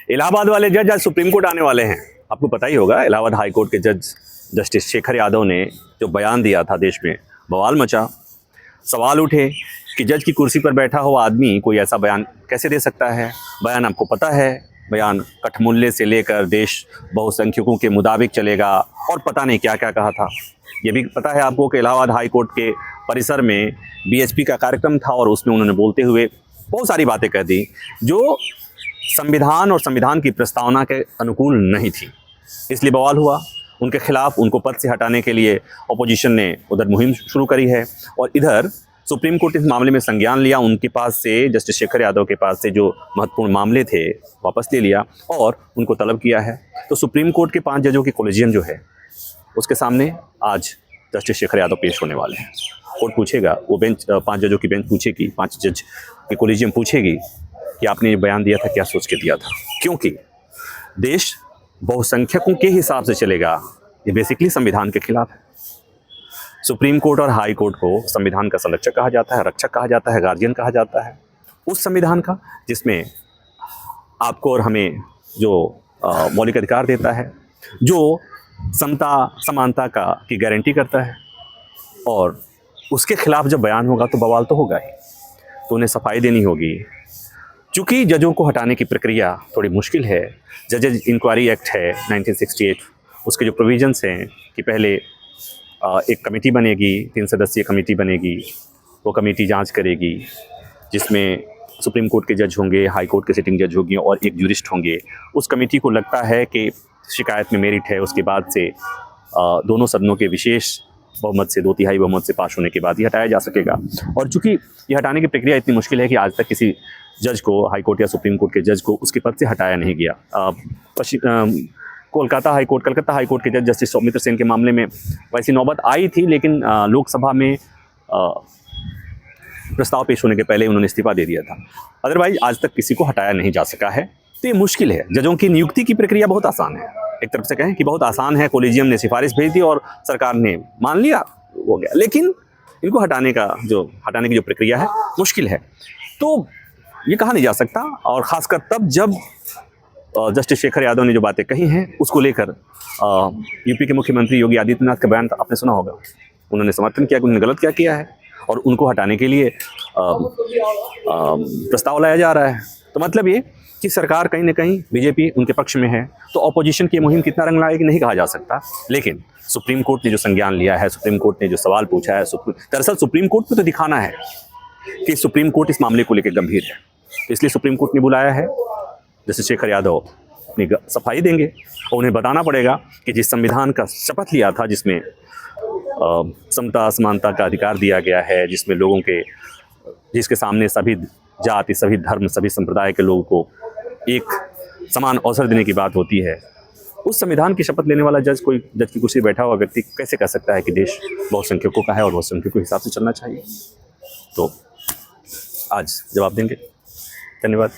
इलाहाबाद वाले जज आज सुप्रीम कोर्ट आने वाले हैं। आपको पता ही होगा, इलाहाबाद हाई कोर्ट के जज जस्टिस शेखर यादव ने जो बयान दिया था, देश में बवाल मचा। सवाल उठे कि जज की कुर्सी पर बैठा हुआ आदमी कोई ऐसा बयान कैसे दे सकता है। बयान आपको पता है, बयान कठमुल्ले से लेकर देश बहुसंख्यकों के मुताबिक चलेगा और पता नहीं क्या क्या कहा था। ये भी पता है आपको कि इलाहाबाद हाई कोर्ट के परिसर में बीएचपी का कार्यक्रम था और उसमें उन्होंने बोलते हुए बहुत सारी बातें कह दी जो संविधान और संविधान की प्रस्तावना के अनुकूल नहीं थी। इसलिए बवाल हुआ। उनके खिलाफ उनको पद से हटाने के लिए अपोजिशन ने उधर मुहिम शुरू करी है और इधर सुप्रीम कोर्ट इस मामले में संज्ञान लिया। उनके पास से, जस्टिस शेखर यादव के पास से जो महत्वपूर्ण मामले थे वापस ले लिया और उनको तलब किया है। तो सुप्रीम कोर्ट के 5 जजों की कॉलेजियम जो है उसके सामने आज जस्टिस शेखर यादव पेश होने वाले हैं। कोर्ट पूछेगा, वो बेंच 5 जजों की बेंच पूछेगी, 5 जज की कॉलेजियम पूछेगी कि आपने ये बयान दिया था, क्या सोच के दिया था। क्योंकि देश बहुसंख्यकों के हिसाब से चलेगा, ये बेसिकली संविधान के खिलाफ है। सुप्रीम कोर्ट और हाई कोर्ट को संविधान का संरक्षक कहा जाता है, रक्षक कहा जाता है, गार्जियन कहा जाता है उस संविधान का जिसमें आपको और हमें जो मौलिक अधिकार देता है, जो समता समानता की गारंटी करता है। और उसके खिलाफ जब बयान होगा तो बवाल तो होगा ही, तो उन्हें सफाई देनी होगी। चूँकि जजों को हटाने की प्रक्रिया थोड़ी मुश्किल है, जजेज इंक्वायरी एक्ट है 1968, उसके जो प्रोविजंस हैं कि पहले एक कमेटी बनेगी, 3 सदस्यीय कमेटी बनेगी। वो कमेटी जांच करेगी जिसमें सुप्रीम कोर्ट के जज होंगे, हाई कोर्ट के सिटिंग जज होंगे और एक ज्यूरिस्ट होंगे। उस कमेटी को लगता है कि शिकायत में मेरिट है, उसके बाद से दोनों सदनों के विशेष बहुमत से, 2/3 बहुमत से पास होने के बाद ही हटाया जा सकेगा। और चूँकि ये हटाने की प्रक्रिया इतनी मुश्किल है कि आज तक किसी जज को, हाई कोर्ट या सुप्रीम कोर्ट के जज को उसके पद से हटाया नहीं गया। कलकत्ता हाई कोर्ट के जज जस्टिस सौमित्र सेन के मामले में वैसी नौबत आई थी, लेकिन लोकसभा में प्रस्ताव पेश होने के पहले उन्होंने इस्तीफा दे दिया था। अदरवाइज आज तक किसी को हटाया नहीं जा सका है। तो ये मुश्किल है। जजों की नियुक्ति की प्रक्रिया बहुत आसान है, एक तरफ से कहें कि बहुत आसान है। कॉलेजियम ने सिफारिश भेज दी और सरकार ने मान लिया, हो गया। लेकिन इनको हटाने की जो प्रक्रिया है मुश्किल है। तो ये कहा नहीं जा सकता, और ख़ासकर तब जब जस्टिस शेखर यादव ने जो बातें कही हैं उसको लेकर यूपी के मुख्यमंत्री योगी आदित्यनाथ का बयान आपने सुना होगा। उन्होंने समर्थन किया कि उन्होंने गलत क्या किया है और उनको हटाने के लिए प्रस्ताव लाया जा रहा है। तो मतलब ये कि सरकार कहीं ना कहीं बीजेपी उनके पक्ष में है। तो अपोजिशन की मुहिम कितना रंग लाएगी नहीं कहा जा सकता, लेकिन सुप्रीम कोर्ट ने जो संज्ञान लिया है, सुप्रीम कोर्ट ने जो सवाल पूछा है, दरअसल सुप्रीम कोर्ट को तो दिखाना है कि सुप्रीम कोर्ट इस मामले को लेकर गंभीर है। तो इसलिए सुप्रीम कोर्ट ने बुलाया है। जैसे शेखर यादव अपनी सफाई देंगे और उन्हें बताना पड़ेगा कि जिस संविधान का शपथ लिया था, जिसमें समता समानता का अधिकार दिया गया है, जिसमें लोगों के, जिसके सामने सभी जाति, सभी धर्म, सभी संप्रदाय के लोगों को एक समान अवसर देने की बात होती है, उस संविधान की शपथ लेने वाला जज की कुर्सी बैठा हुआ व्यक्ति कैसे कह सकता है कि देश बहुसंख्यकों का है और बहुसंख्यकों के हिसाब से चलना चाहिए। तो आज जवाब देंगे। धन्यवाद।